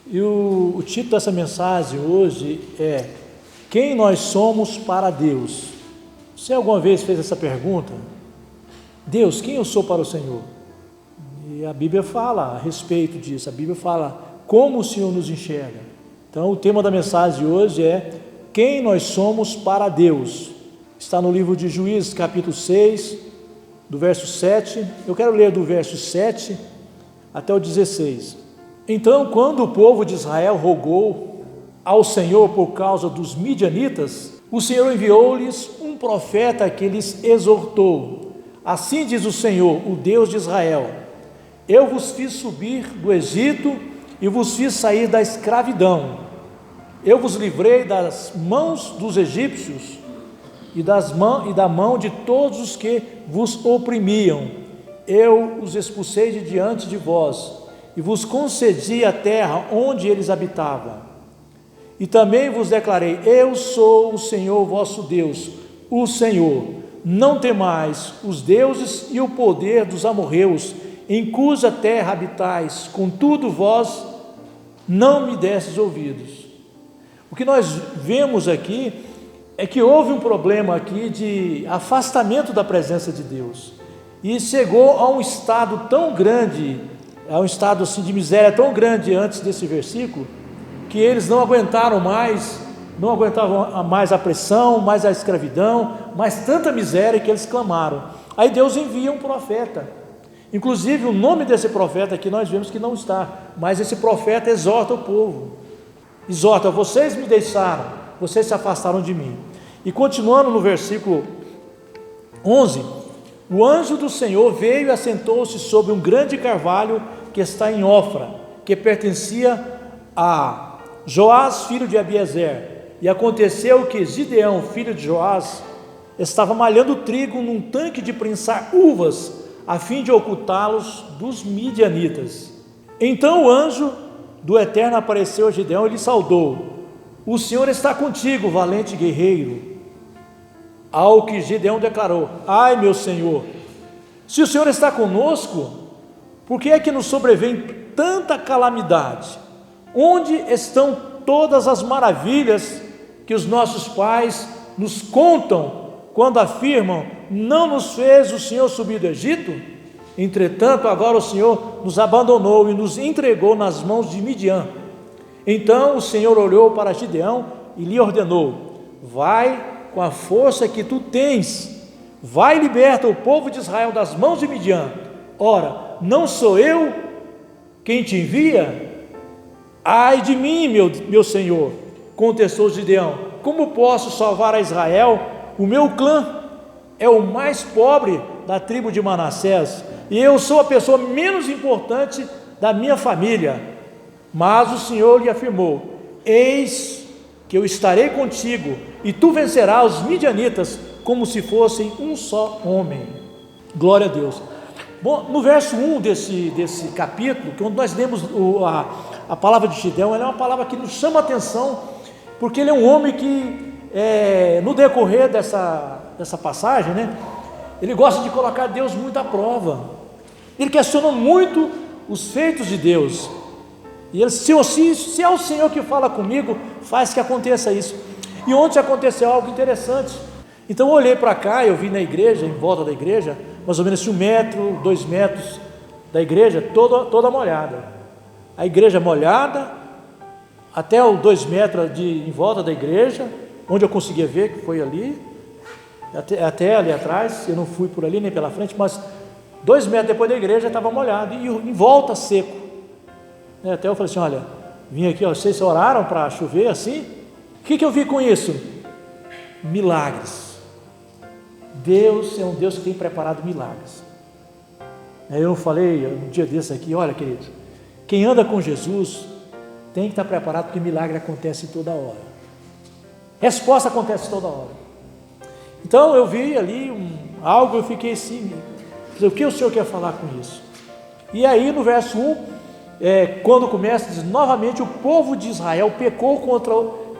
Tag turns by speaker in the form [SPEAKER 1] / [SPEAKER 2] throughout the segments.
[SPEAKER 1] E o título dessa mensagem hoje é: quem nós somos para Deus? Você alguma vez fez essa pergunta? Deus, quem eu sou para o Senhor? E a Bíblia fala a respeito disso, a Bíblia fala como o Senhor nos enxerga. Então o tema da mensagem hoje é: quem nós somos para Deus? Está no livro de Juízes, capítulo 6, do verso 7. Eu quero ler do verso 7 até o 16. Então, quando o povo de Israel rogou ao Senhor por causa dos midianitas, o Senhor enviou-lhes um profeta que lhes exortou: assim diz o Senhor, o Deus de Israel: eu vos fiz subir do Egito e vos fiz sair da escravidão. Eu vos livrei das mãos dos egípcios e da mão de todos os que vos oprimiam. Eu os expulsei de diante de vós e vos concedi a terra onde eles habitavam. E também vos declarei: eu sou o Senhor vosso Deus, o Senhor. Não temais os deuses e o poder dos amorreus, em cuja terra habitais, contudo vós não me destes ouvidos. O que nós vemos aqui é que houve um problema aqui de afastamento da presença de Deus, e chegou a um estado tão grande, a um estado assim de miséria tão grande antes desse versículo, que eles não aguentavam mais a pressão, mais a escravidão, mais tanta miséria, que eles clamaram. Aí Deus envia um profeta. Inclusive o nome desse profeta aqui nós vemos que não está, mas esse profeta exorta o povo, exorta: vocês me deixaram, vocês se afastaram de mim. E continuando no versículo 11, o anjo do Senhor veio e assentou-se sobre um grande carvalho que está em Ofra, que pertencia a Joás, filho de Abiezer. E aconteceu que Gideão, filho de Joás, estava malhando trigo num tanque de prensar uvas, a fim de ocultá-los dos midianitas. Então o anjo do Eterno apareceu a Gideão e lhe saudou: o Senhor está contigo, valente guerreiro. Ao que Gideão declarou: ai, meu Senhor, se o Senhor está conosco, por que é que nos sobrevém tanta calamidade? Onde estão todas as maravilhas que os nossos pais nos contam, quando afirmam: não nos fez o Senhor subir do Egito? Entretanto, agora o Senhor nos abandonou e nos entregou nas mãos de Midian. Então o Senhor olhou para Gideão e lhe ordenou: vai com a força que tu tens, vai e liberta o povo de Israel das mãos de Midian. Ora, não sou eu quem te envia? Ai de mim, meu Senhor, contestou Gideão, como posso salvar a Israel? O meu clã é o mais pobre da tribo de Manassés, e eu sou a pessoa menos importante da minha família. Mas o Senhor lhe afirmou: eis que eu estarei contigo, e tu vencerás os midianitas como se fossem um só homem. Glória a Deus. Bom, no verso 1 desse capítulo, quando nós lemos a palavra de Gideão, ela é uma palavra que nos chama a atenção, porque ele é um homem que, no decorrer dessa passagem, né, ele gosta de colocar Deus muito à prova. Ele questiona muito os feitos de Deus. E ele: se é o Senhor que fala comigo, faz que aconteça isso. E ontem aconteceu algo interessante. Então eu olhei para cá, eu vi na igreja, em volta da igreja, mais ou menos 1 metro, 2 metros da igreja, toda molhada. A igreja molhada, até os 2 metros em volta da igreja, onde eu conseguia ver, que foi ali, até ali atrás. Eu não fui por ali nem pela frente, mas 2 metros depois da igreja estava molhado, e em volta seco. Até eu falei assim: olha, vim aqui, vocês oraram para chover assim? O que eu vi com isso? Milagres. Deus é um Deus que tem preparado milagres. Eu falei um dia desse aqui: olha, queridos, quem anda com Jesus tem que estar preparado, porque milagre acontece toda hora, resposta acontece toda hora. Então eu vi ali algo, eu fiquei assim: o que o Senhor quer falar com isso? E aí no verso 1, quando começa, diz: novamente o povo de Israel pecou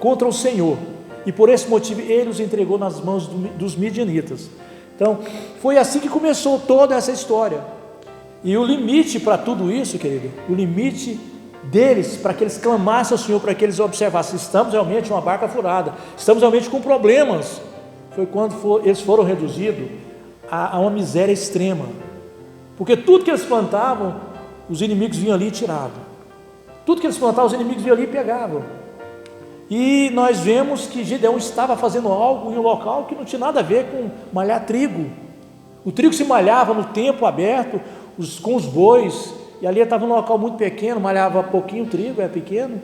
[SPEAKER 1] contra o Senhor, e por esse motivo ele os entregou nas mãos dos midianitas. Então foi assim que começou toda essa história. E o limite para tudo isso, querido, o limite deles, para que eles clamassem ao Senhor, para que eles observassem: estamos realmente uma barca furada, estamos realmente com problemas. Foi quando eles foram reduzidos a uma miséria extrema, porque tudo que eles plantavam, os inimigos vinham ali e tiravam. Tudo que eles plantavam, os inimigos vinham ali e pegavam. E nós vemos que Gideão estava fazendo algo em um local que não tinha nada a ver com malhar trigo. O trigo se malhava no tempo aberto, com os bois, e ali estava num local muito pequeno, malhava pouquinho trigo, era pequeno,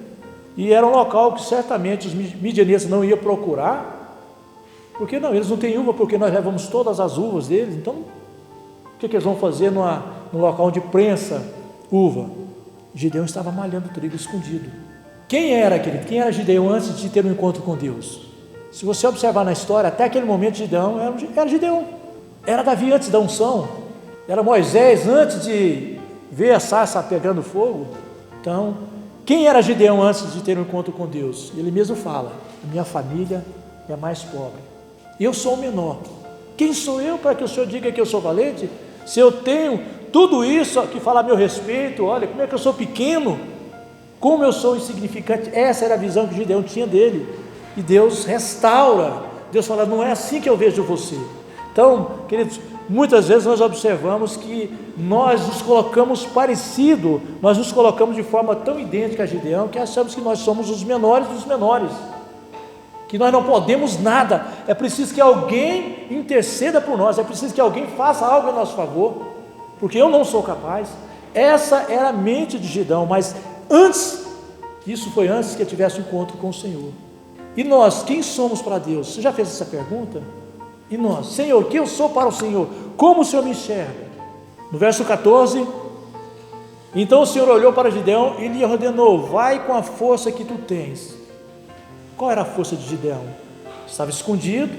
[SPEAKER 1] e era um local que certamente os midianitas não iam procurar, porque não, eles não têm uva, porque nós levamos todas as uvas deles. Então o que eles vão fazer num local onde prensa uva? Gideão estava malhando trigo escondido. Quem era, querido? Quem era Gideão antes de ter um encontro com Deus? Se você observar na história, até aquele momento Gideão era Gideão, era Davi antes da unção, era Moisés antes de ver a sarça pegando fogo. Então, quem era Gideão antes de ter um encontro com Deus? Ele mesmo fala: a minha família é a mais pobre, eu sou o menor. Quem sou eu para que o Senhor diga que eu sou valente? Se eu tenho tudo isso que fala a meu respeito, olha como é que eu sou pequeno, como eu sou insignificante. Essa era a visão que Gideão tinha dele, e Deus restaura. Deus fala: não é assim que eu vejo você. Então, queridos, muitas vezes nós observamos que nós nos colocamos parecido, nós nos colocamos de forma tão idêntica a Gideão, que achamos que nós somos os menores dos menores, que nós não podemos nada. É preciso que alguém interceda por nós, é preciso que alguém faça algo em nosso favor, porque eu não sou capaz. Essa era a mente de Gideão, mas isso foi antes que ele tivesse um encontro com o Senhor. E nós, quem somos para Deus? Você já fez essa pergunta? E nós, Senhor, quem eu sou para o Senhor? Como o Senhor me enxerga? No verso 14, então o Senhor olhou para Gideão e lhe ordenou: vai com a força que tu tens. Qual era a força de Gideão? Estava escondido,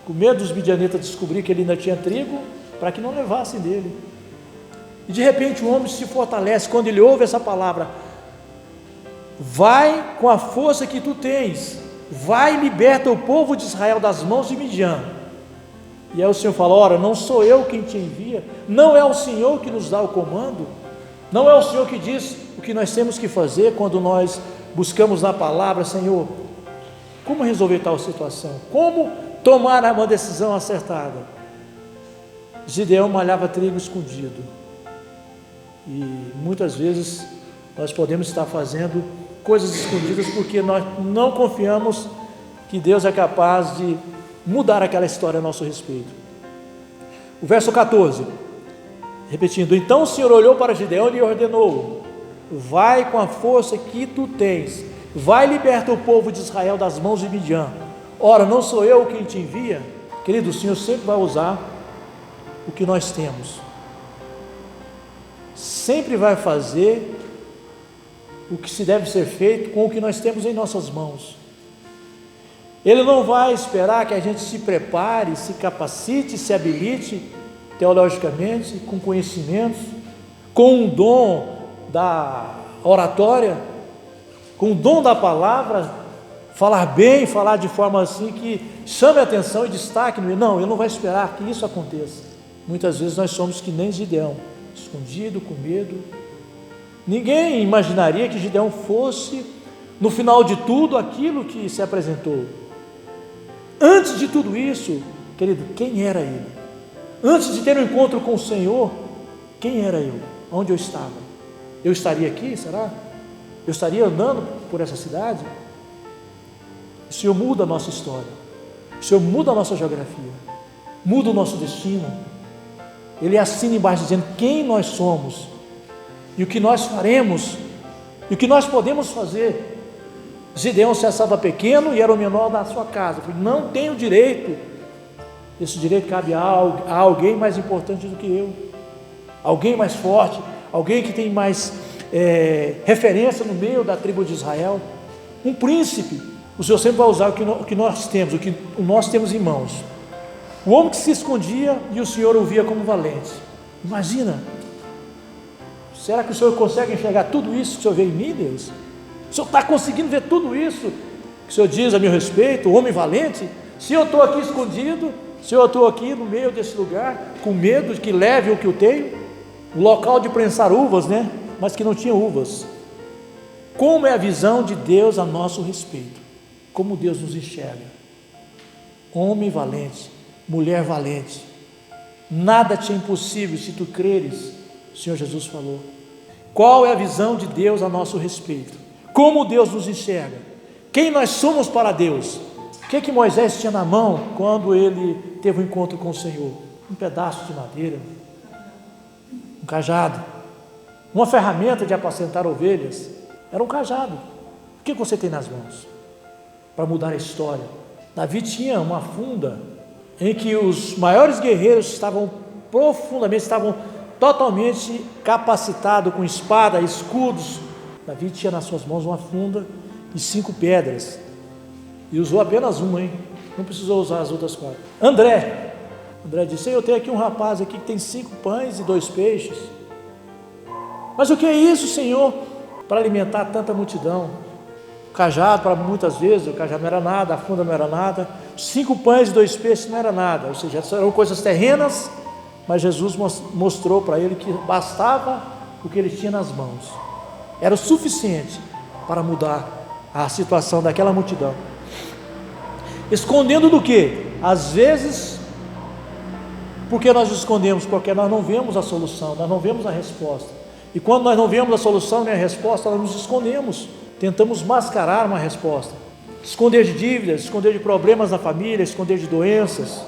[SPEAKER 1] com medo dos midianitas descobrir que ele ainda tinha trigo, para que não levassem dele. E de repente o homem se fortalece quando ele ouve essa palavra: vai com a força que tu tens, vai e liberta o povo de Israel das mãos de Midian. E aí o Senhor fala: ora, não sou eu quem te envia, não é o Senhor que nos dá o comando, não é o Senhor que diz o que nós temos que fazer quando nós buscamos na palavra: Senhor, como resolver tal situação, como tomar uma decisão acertada. Gideão malhava trigo escondido, e muitas vezes nós podemos estar fazendo coisas escondidas porque nós não confiamos que Deus é capaz de mudar aquela história a nosso respeito. O verso 14, repetindo: então o Senhor olhou para Gideão e lhe ordenou: vai com a força que tu tens, vai e liberta o povo de Israel das mãos de Midian. Ora, não sou eu quem te envia? Querido, o Senhor sempre vai usar o que nós temos, sempre vai fazer o que se deve ser feito com o que nós temos em nossas mãos. Ele não vai esperar que a gente se prepare, se capacite, se habilite teologicamente, com conhecimentos, com um dom da oratória, com o dom da palavra, falar bem, falar de forma assim que chame a atenção e destaque. Não, ele não vai esperar que isso aconteça. Muitas vezes nós somos que nem Gideão, escondido, com medo. Ninguém imaginaria que Gideão fosse, no final de tudo, aquilo que se apresentou. Antes de tudo isso, querido, quem era ele? Antes de ter um encontro com o Senhor, quem era eu? Onde eu estava? Eu estaria aqui, será? Eu estaria andando por essa cidade? O Senhor muda a nossa história, o Senhor muda a nossa geografia, muda o nosso destino. Ele assina embaixo dizendo quem nós somos, e o que nós faremos, e o que nós podemos fazer. Gideão se achava pequeno e era o menor da sua casa. Não tenho direito. Esse direito cabe a alguém mais importante do que eu, alguém mais forte, alguém que tem mais referência no meio da tribo de Israel, um príncipe. O Senhor sempre vai usar o que nós temos, o que nós temos em mãos. O homem que se escondia e o Senhor o via como valente. Imagina, será que o Senhor consegue enxergar tudo isso que o Senhor vê em mim, Deus? O Senhor está conseguindo ver tudo isso que o Senhor diz a meu respeito, o homem valente? Se eu estou aqui escondido, se eu estou aqui no meio desse lugar, com medo de que leve o que eu tenho, um local de prensar uvas, né? Mas que não tinha uvas. Como é a visão de Deus a nosso respeito? Como Deus nos enxerga? Homem valente, mulher valente, nada te é impossível se tu creres, o Senhor Jesus falou. Qual é a visão de Deus a nosso respeito? Como Deus nos enxerga? Quem nós somos para Deus? O que Moisés tinha na mão quando ele teve um encontro com o Senhor? Um pedaço de madeira, um cajado, uma ferramenta de apacentar ovelhas, era um cajado. O que você tem nas mãos para mudar a história? Davi tinha uma funda em que os maiores guerreiros estavam totalmente capacitados com espada, escudos. Davi tinha nas suas mãos uma funda e 5 pedras, e usou apenas uma, não precisou usar as outras 4. André disse: eu tenho aqui um rapaz aqui que tem 5 pães e 2 peixes. Mas o que é isso, Senhor? Para alimentar tanta multidão. O cajado, para muitas vezes, o cajado não era nada, a funda não era nada, 5 pães e 2 peixes não era nada, ou seja, eram coisas terrenas, mas Jesus mostrou para ele que bastava o que ele tinha nas mãos, era o suficiente para mudar a situação daquela multidão. Escondendo do que? Às vezes, porque nós escondemos? Porque nós não vemos a solução, nós não vemos a resposta, e quando nós não vemos a solução nem a resposta, nós nos escondemos, tentamos mascarar uma resposta, esconder de dívidas, esconder de problemas na família, esconder de doenças,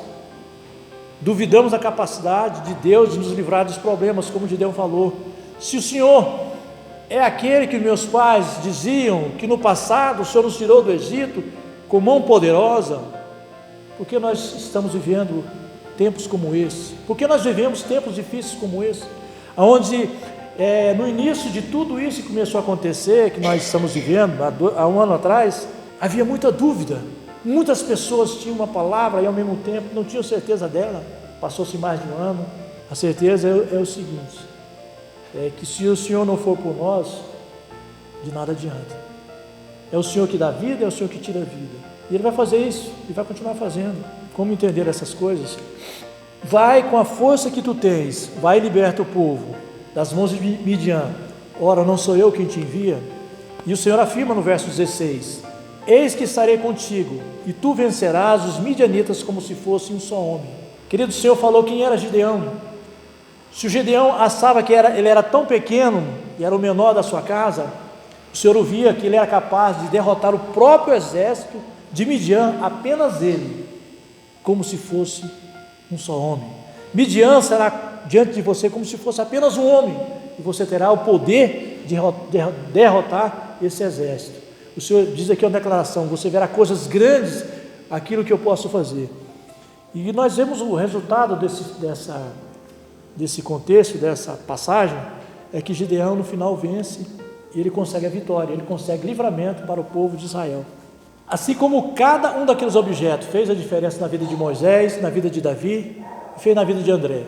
[SPEAKER 1] duvidamos da capacidade de Deus de nos livrar dos problemas, como Gideão falou. Se o Senhor é aquele que meus pais diziam que no passado o Senhor nos tirou do Egito com mão poderosa, por que nós estamos vivendo tempos como esse? Por que nós vivemos tempos difíceis como esse? Onde no início de tudo isso que começou a acontecer, que nós estamos vivendo há um ano atrás, havia muita dúvida, muitas pessoas tinham uma palavra e ao mesmo tempo não tinham certeza dela. Passou-se mais de um ano. A certeza é o seguinte, é que se o Senhor não for por nós, de nada adianta. É o Senhor que dá vida, é o Senhor que tira a vida, e Ele vai fazer isso, e vai continuar fazendo. Como entender essas coisas? Vai com a força que tu tens, vai e liberta o povo das mãos de Midian. Ora, não sou eu quem te envia? E o Senhor afirma no verso 16: eis que estarei contigo, e tu vencerás os midianitas como se fosse um só homem. Querido, o Senhor falou quem era Gideão. Se o Gideão achava que ele era tão pequeno, e era o menor da sua casa, o Senhor ouvia que ele era capaz de derrotar o próprio exército de Midian, apenas ele, como se fosse um só homem. Midian será diante de você como se fosse apenas um homem, e você terá o poder de derrotar esse exército. O Senhor diz aqui uma declaração: você verá coisas grandes, aquilo que eu posso fazer. E nós vemos o resultado desse contexto, dessa passagem, é que Gideão no final vence, e ele consegue a vitória, ele consegue livramento para o povo de Israel. Assim como cada um daqueles objetos fez a diferença na vida de Moisés, na vida de Davi, fez na vida de André,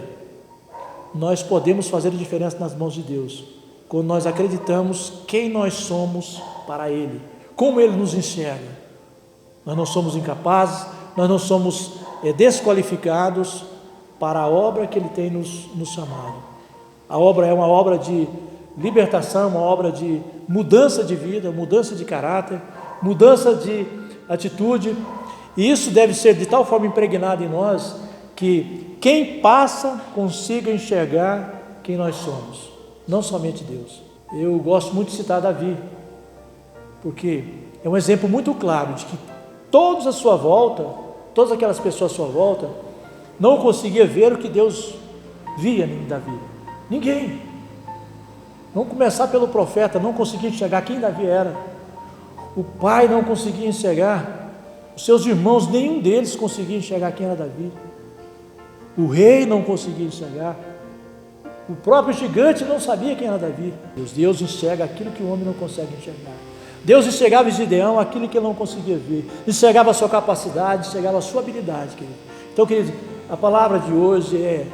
[SPEAKER 1] nós podemos fazer a diferença nas mãos de Deus, quando nós acreditamos quem nós somos para Ele, como Ele nos enxerga. Nós não somos incapazes, nós não somos desqualificados para a obra que Ele tem nos chamado. A obra é uma obra de libertação, uma obra de mudança de vida, mudança de caráter, mudança de atitude, e isso deve ser de tal forma impregnado em nós, que quem passa consiga enxergar quem nós somos, não somente Deus. Eu gosto muito de citar Davi, porque é um exemplo muito claro de que todos à sua volta, todas aquelas pessoas à sua volta, não conseguiam ver o que Deus via em Davi. Ninguém. Vamos começar pelo profeta, não conseguia enxergar quem Davi era. O pai não conseguia enxergar, os seus irmãos, nenhum deles conseguia enxergar quem era Davi. O rei não conseguia enxergar, o próprio gigante não sabia quem era Davi. Deus enxerga aquilo que o homem não consegue enxergar. Deus enxergava em Gideão aquilo que ele não conseguia ver, enxergava a sua capacidade, enxergava a sua habilidade, querido. Então, querido, a palavra de hoje é: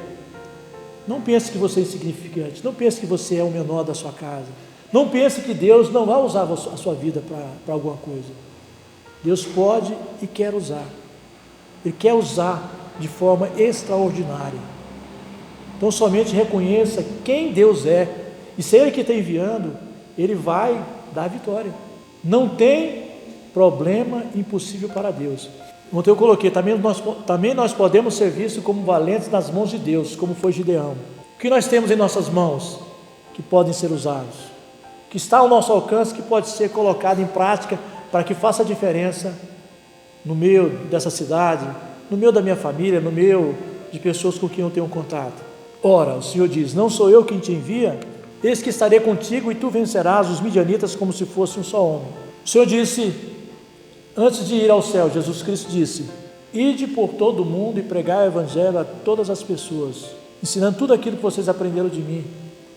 [SPEAKER 1] não pense que você é insignificante, não pense que você é o menor da sua casa, não pense que Deus não vai usar a sua vida para alguma coisa. Deus pode e quer usar, Ele quer usar de forma extraordinária. Então somente reconheça quem Deus é, e se Ele que está enviando, Ele vai dá a vitória. Não tem problema impossível para Deus. Ontem eu coloquei, também nós podemos ser vistos como valentes nas mãos de Deus, como foi Gideão. O que nós temos em nossas mãos que podem ser usados? O que está ao nosso alcance que pode ser colocado em prática para que faça a diferença no meio dessa cidade, no meio da minha família, no meio de pessoas com quem eu tenho contato? Ora, o Senhor diz: não sou eu quem te envia? Eis que estarei contigo e tu vencerás os midianitas como se fosse um só homem. O Senhor disse, antes de ir ao céu, Jesus Cristo disse: ide por todo o mundo e pregai o evangelho a todas as pessoas, ensinando tudo aquilo que vocês aprenderam de mim,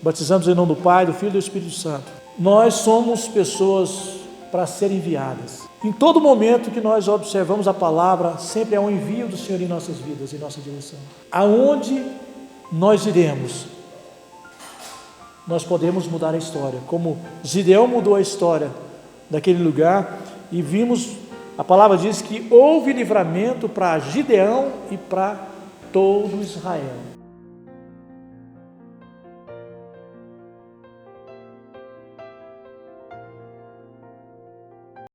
[SPEAKER 1] batizando-os em nome do Pai, do Filho e do Espírito Santo. Nós somos pessoas para serem enviadas. Em todo momento que nós observamos a palavra, sempre há um envio do Senhor em nossas vidas, em nossa direção. Aonde nós iremos, nós podemos mudar a história, como Gideão mudou a história daquele lugar, e vimos, a palavra diz que houve livramento para Gideão e para todo Israel.